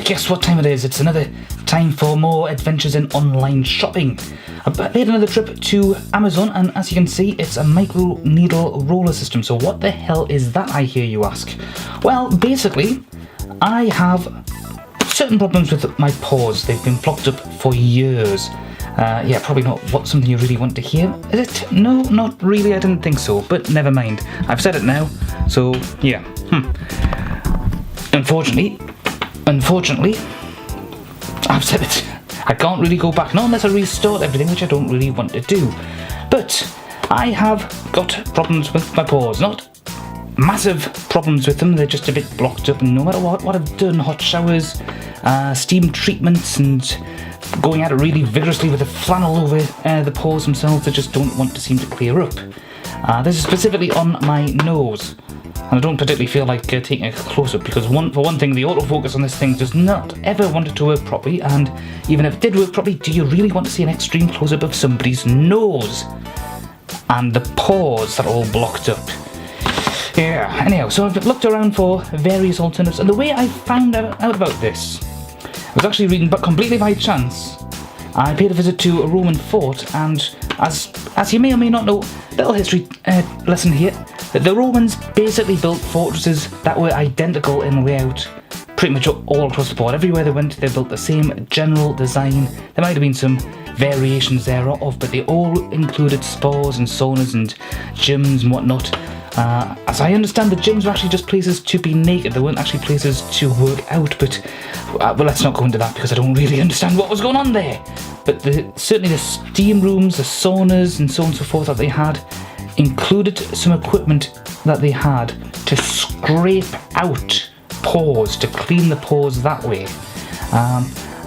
guess what time it is? It's another time for more adventures in online shopping. I've made another trip to Amazon, and as you can see, it's a micro needle roller system. So what the hell is that, I hear you ask? Well, basically, I have certain problems with my paws. They've been blocked up for years. Yeah, probably not something you really want to hear, is it? No, not really, I didn't think so, but never mind. I've said it now, so yeah. Unfortunately, I've said it. I can't really go back, not unless I restart everything, which I don't really want to do. But I have got problems with my paws, not massive problems with them, they're just a bit blocked up, and no matter what I've done, hot showers, steam treatments, and going at it really vigorously with the flannel over the paws themselves, they just don't want to seem to clear up. This is specifically on my nose, and I don't particularly feel like taking a close-up, because for one thing, the autofocus on this thing does not ever want it to work properly, and even if it did work properly, do you really want to see an extreme close-up of somebody's nose? And the paws that are all blocked up. Yeah, anyhow, so I've looked around for various alternatives, and the way I found out about this, I was actually reading, but completely by chance. I paid a visit to a Roman fort, and as you may or may not know, little history lesson here, that the Romans basically built fortresses that were identical in layout pretty much all across the board. Everywhere they went, they built the same general design. There might have been some variations thereof, but they all included spas and saunas and gyms and whatnot. As I understand, the gyms were actually just places to be naked. They weren't actually places to work out, but well, let's not go into that because I don't really understand what was going on there. But certainly the steam rooms, the saunas and so on and so forth that they had included some equipment that they had to scrape out pores, to clean the pores that way.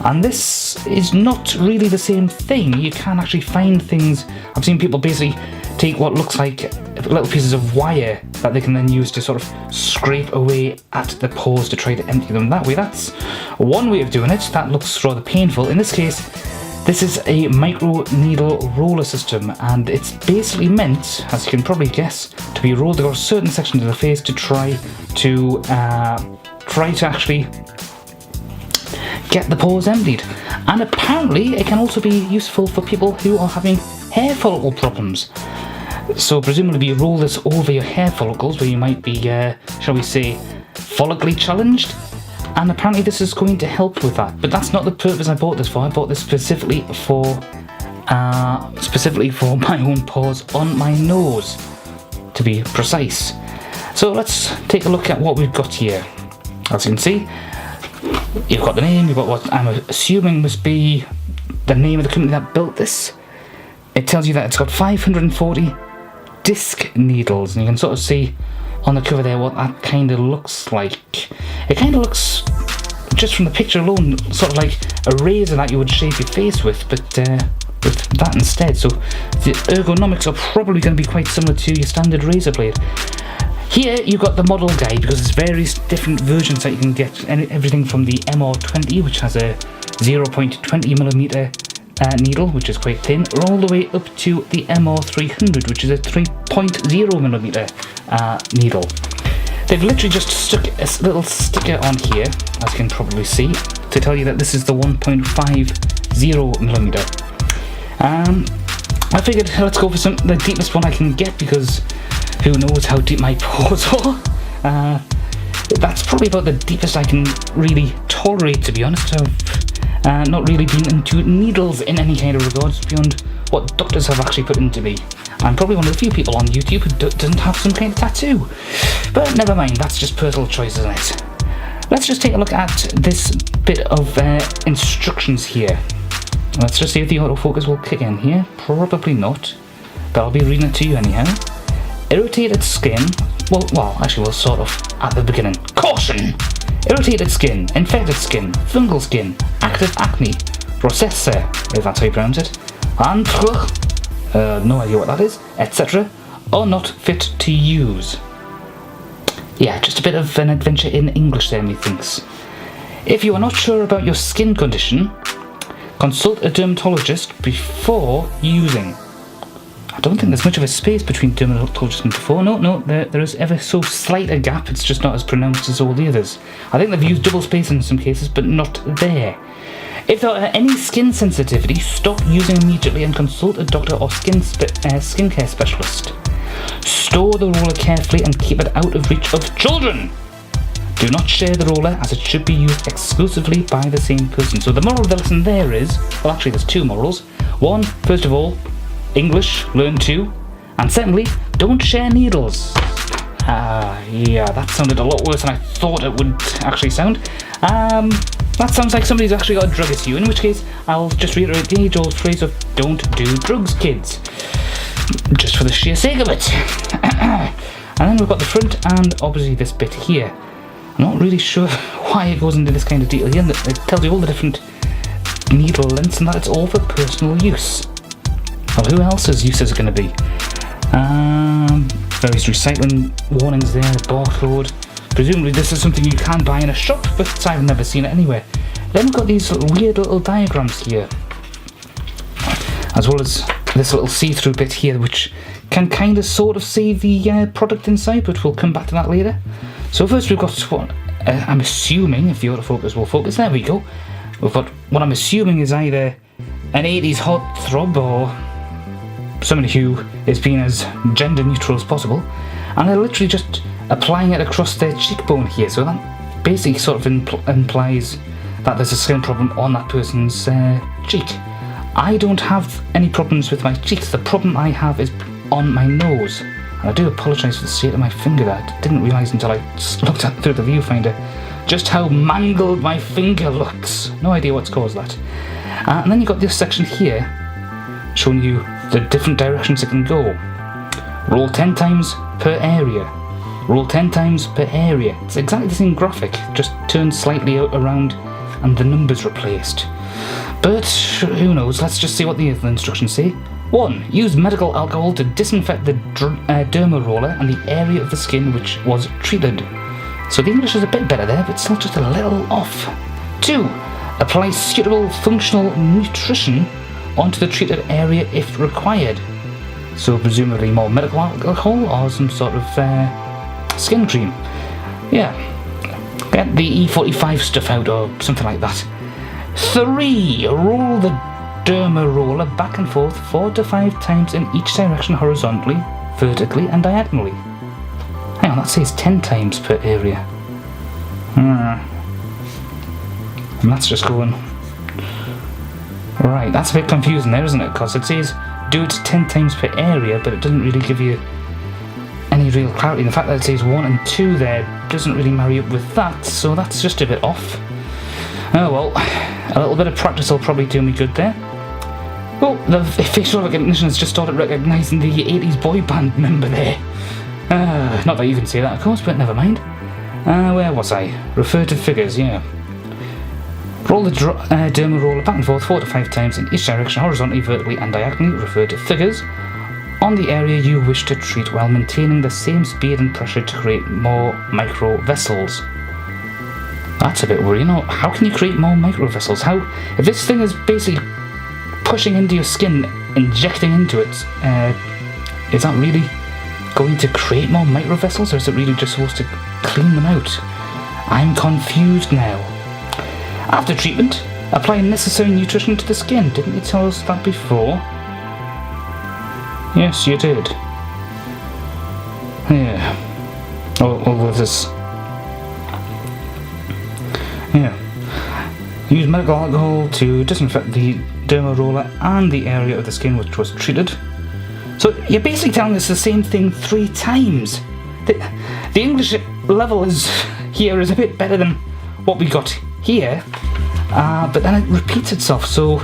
And this is not really the same thing. You can actually find things. I've seen people basically take what looks like little pieces of wire that they can then use to sort of scrape away at the pores to try to empty them that way. That's one way of doing it. That looks rather painful. In this case, this is a micro needle roller system, and it's basically meant, as you can probably guess, to be rolled across certain sections of the face to try to actually get the pores emptied. And apparently it can also be useful for people who are having hair follicle problems. So presumably you roll this over your hair follicles where you might be, shall we say, follically challenged, and apparently this is going to help with that. But that's not the purpose I bought this for. I bought this specifically for my own pores on my nose, to be precise. So let's take a look at what we've got here. As you can see, you've got the name, you've got what I'm assuming must be the name of the company that built this. It tells you that it's got 540 disc needles, and you can sort of see on the cover there what that kind of looks like. It kind of looks, just from the picture alone, sort of like a razor that you would shape your face with, but with that instead. So the ergonomics are probably going to be quite similar to your standard razor blade. Here you've got the model guide, because there's various different versions that you can get, everything from the MR20, which has a 0.20mm needle, which is quite thin, all the way up to the MR300, which is a 3.0mm needle. They've literally just stuck a little sticker on here, as you can probably see, to tell you that this is the 1.50mm. I figured let's go for the deepest one I can get, because who knows how deep my pores are. That's probably about the deepest I can really tolerate, to be honest. I've not really been into needles in any kind of regards beyond what doctors have actually put into me. I'm probably one of the few people on YouTube who doesn't have some kind of tattoo. But never mind, that's just personal choice, isn't it? Let's just take a look at this bit of instructions here. Let's just see if the autofocus will kick in here. Probably not, but I'll be reading it to you anyhow. Irritated skin, well, actually we'll start off at the beginning. Caution! Irritated skin, infected skin, fungal skin, active acne, rosacea, if that's how you pronounce it, and no idea what that is, etc., are not fit to use. Yeah, just a bit of an adventure in English there, methinks. If you are not sure about your skin condition, consult a dermatologist before using. I don't think there's much of a space between dermatologist and before. No, there is ever so slight a gap. It's just not as pronounced as all the others. I think they've used double space in some cases, but not there. If there are any skin sensitivity, stop using immediately and consult a doctor or skincare specialist. Store the roller carefully and keep it out of reach of children. Do not share the roller, as it should be used exclusively by the same person. So the moral of the lesson there is, well, actually there's two morals. One, first of all, English, learn to. And secondly, don't share needles. Yeah, that sounded a lot worse than I thought it would actually sound. That sounds like somebody's actually got a drug issue, in which case I'll just reiterate the age-old phrase of don't do drugs, kids. Just for the sheer sake of it. And then we've got the front and obviously this bit here. I'm not really sure why it goes into this kind of detail here. It tells you all the different needle lengths and that it's all for personal use. Well, who else's use is it going to be? Various recycling warnings there, barcode. Presumably this is something you can buy in a shop, but I've never seen it anywhere. Then we've got these weird little diagrams here, as well as this little see-through bit here, which can kind of sort of see the product inside, but we'll come back to that later. So first we've got what I'm assuming, if the autofocus will focus, there we go. We've got what I'm assuming is either an 80s heartthrob or somebody who is being as gender neutral as possible, and they're literally just applying it across their cheekbone here, so that basically sort of implies that there's a skin problem on that person's cheek. I don't have any problems with my cheeks. The problem I have is on my nose, and I do apologise for the state of my finger there. I didn't realise until I looked at through the viewfinder just how mangled my finger looks. No idea what's caused that. And then you've got this section here showing you the different directions it can go. Roll 10 times per area. Roll 10 times per area. It's exactly the same graphic, just turned slightly around and the numbers replaced. But who knows, let's just see what the instructions say. 1. Use medical alcohol to disinfect the derma roller and the area of the skin which was treated. So the English is a bit better there, but still just a little off. 2. Apply suitable functional nutrition onto the treated area if required. So presumably more medical alcohol or some sort of skin cream. Yeah, get the E45 stuff out or something like that. 3. Roll the derma roller back and forth 4 to 5 times in each direction horizontally, vertically and diagonally. Hang on, that says 10 times per area. And that's just going... Right, that's a bit confusing there, isn't it? Because it says do it 10 times per area, but it doesn't really give you any real clarity. The fact that it says 1 and 2 there doesn't really marry up with that, so that's just a bit off. Oh well, a little bit of practice will probably do me good there. Oh, the facial recognition has just started recognising the 80s boy band member there. Not that you can say that, of course, but never mind. Where was I? Refer to figures, yeah. Roll the derma roller back and forth 4 to 5 times in each direction, horizontally, vertically and diagonally. Refer to figures on the area you wish to treat while maintaining the same speed and pressure to create more micro vessels. That's a bit worrying. How can you create more micro vessels? How, if this thing is basically pushing into your skin, injecting into it, is that really going to create more micro vessels, or is it really just supposed to clean them out? I'm confused now. After treatment, apply necessary nutrition to the skin. Didn't you tell us that before? Yes, you did. Yeah. Oh, this. Yeah. Use medical alcohol to disinfect the derma roller and the area of the skin which was treated. So you're basically telling us the same thing 3 times. The English level here is a bit better than what we got here, but then it repeats itself. So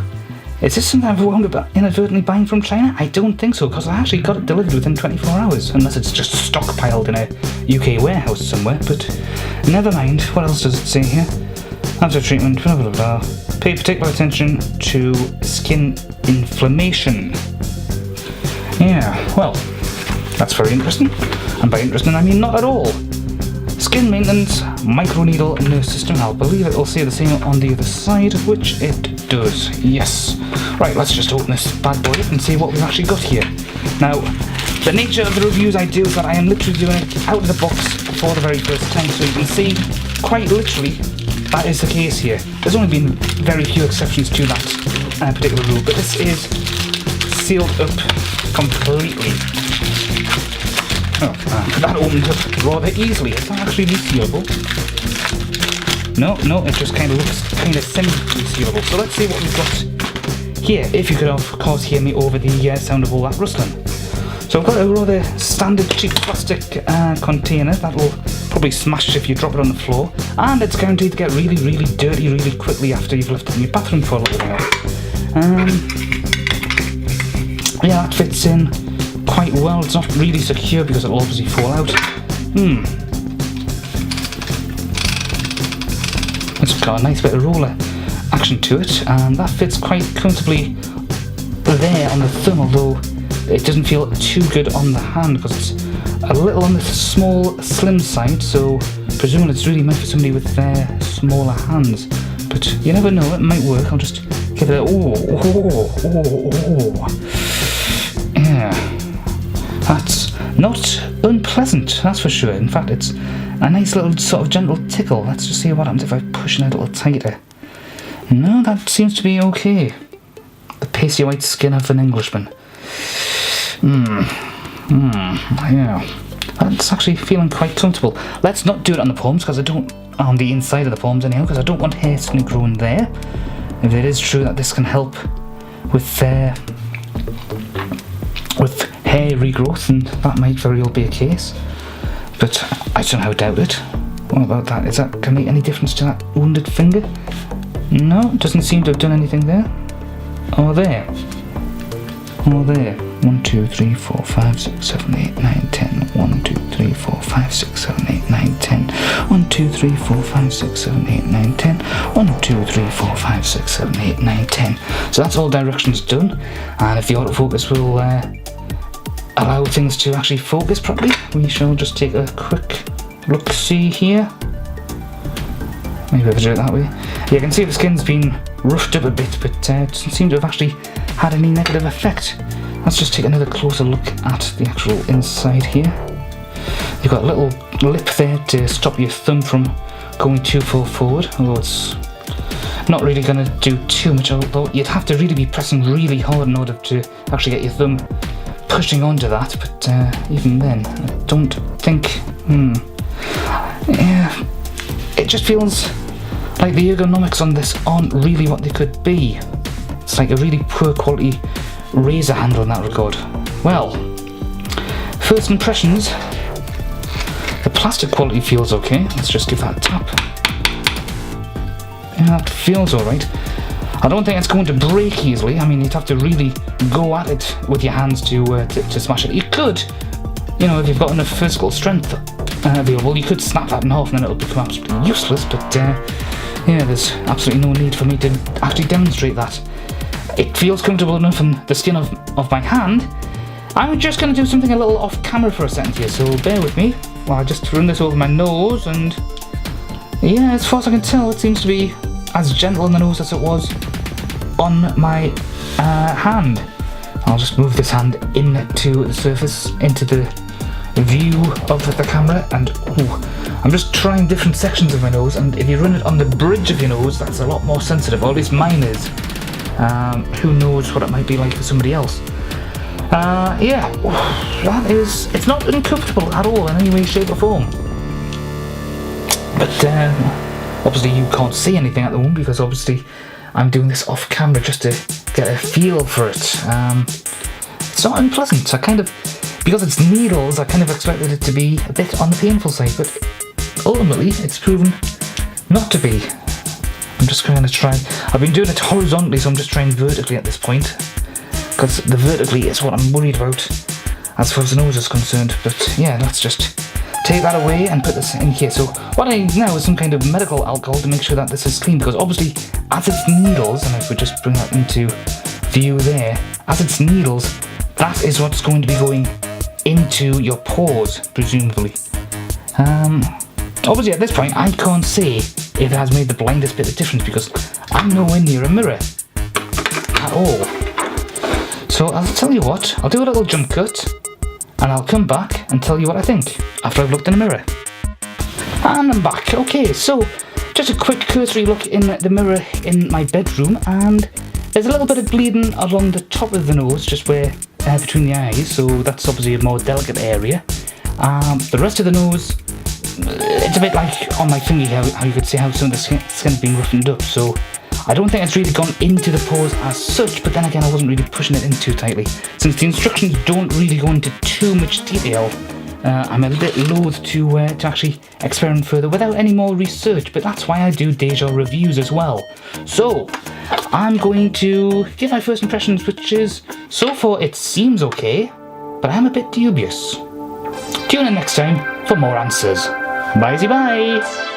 is this something I've wound up inadvertently buying from China? I don't think so, because I actually got it delivered within 24 hours, unless it's just stockpiled in a UK warehouse somewhere, but never mind. What else does it say here? After treatment, blah blah blah. Pay particular attention to skin inflammation. Yeah, well, that's very interesting. And by interesting, I mean not at all. Skin skin maintenance microneedle nurse system. I believe it will say the same on the other side, which it does. Yes. Right, let's just open this bad boy up and see what we've actually got here. Now, the nature of the reviews I do is that I am literally doing it out of the box for the very first time, so you can see quite literally that is the case here. There's only been very few exceptions to that particular rule, but this is sealed up completely. Oh, that opened up rather easily. Is that actually resealable? No, it just kind of looks kind of semi-resealable. So let's see what we've got here, if you could of course hear me over the sound of all that rustling. So I've got a rather standard cheap plastic container that will probably smash if you drop it on the floor, and it's guaranteed to get really, really dirty really quickly after you've left it in your bathroom for a little while. Yeah, that fits in quite well. It's not really secure because it'll obviously fall out. It's got a nice bit of roller action to it, and that fits quite comfortably there on the thumb, although it doesn't feel too good on the hand because it's a little on the small, slim side, so presumably it's really meant for somebody with smaller hands. But you never know, it might work. I'll just give it a yeah. That's not unpleasant, that's for sure. In fact, it's a nice little sort of gentle tickle. Let's just see what happens if I push it a little tighter. No, that seems to be okay. The pasty white skin of an Englishman. Yeah. That's actually feeling quite comfortable. Let's not do it on the palms, because I don't, on the inside of the palms anyhow, because I don't want hair suddenly growing there. If it is true that this can help with hair regrowth, and that might very well be a case, but I somehow doubt it. What about that? Is that going to make any difference to that wounded finger? No, it doesn't seem to have done anything there. Or there. Or there. 1, 2, 3, 4, 5, 6, 7, 8, 9, 10. 1, 2, 3, 4, 5, 6, 7, 8, 9, 10. 1, 2, 3, 4, 5, 6, 7, 8, 9, 10. 1, 2, 3, 4, 5, 6, 7, 8, 9, 10. So that's all directions done, and if the autofocus will allow things to actually focus properly, we shall just take a quick look-see here. Maybe I'll do it that way. You can see the skin's been roughed up a bit, but it doesn't seem to have actually had any negative effect. Let's just take another closer look at the actual inside here. You've got a little lip there to stop your thumb from going too far forward, although it's not really going to do too much, although you'd have to really be pressing really hard in order to actually get your thumb pushing onto that, but even then, I don't think, yeah, it just feels like the ergonomics on this aren't really what they could be. It's like a really poor quality razor handle in that regard. Well, first impressions, the plastic quality feels okay. Let's just give that a tap. Yeah, that feels alright. I don't think it's going to break easily. I mean, you'd have to really go at it with your hands to smash it. You could, you know, if you've got enough physical strength available, you could snap that in half and then it'll become absolutely useless, but yeah, there's absolutely no need for me to actually demonstrate that. It feels comfortable enough on the skin of my hand. I'm just going to do something a little off camera for a second here, so bear with me while I just run this over my nose, and yeah, as far as I can tell, it seems to be as gentle on the nose as it was on my hand. I'll just move this hand into the surface, into the view of the camera, and I'm just trying different sections of my nose, and if you run it on the bridge of your nose, that's a lot more sensitive, or at least mine is. Who knows what it might be like for somebody else. Yeah, that is, it's not uncomfortable at all in any way, shape or form. But obviously you can't see anything at the moment because obviously I'm doing this off camera just to get a feel for it. It's not unpleasant. I kind of, because it's needles, I kind of expected it to be a bit on the painful side, but ultimately it's proven not to be. I'm just going to try, I've been doing it horizontally, so I'm just trying vertically at this point, because the vertically is what I'm worried about as far as the nose is concerned. But yeah, let's just take that away and put this in here. So what I need now is some kind of medical alcohol to make sure that this is clean, because obviously as it's needles, and if we just bring that into view there, as it's needles, that is what's going to be going into your pores, presumably. Obviously at this point I can't say if it has made the blindest bit of difference because I'm nowhere near a mirror at all. So I'll tell you what, I'll do a little jump cut and I'll come back and tell you what I think after I've looked in the mirror. And I'm back. Okay, so just a quick cursory look in the mirror in my bedroom, and there's a little bit of bleeding along the top of the nose, just where between the eyes, so that's obviously a more delicate area. The rest of the nose, it's a bit like on my thingy, how you could see how some of the skin's been roughened up, so I don't think it's really gone into the pores as such, but then again I wasn't really pushing it in too tightly. Since the instructions don't really go into too much detail, I'm a bit loath to actually experiment further without any more research, but that's why I do Deja reviews as well. So, I'm going to give my first impressions, which is, so far it seems okay, but I'm a bit dubious. Tune in next time for more answers. Bye-bye.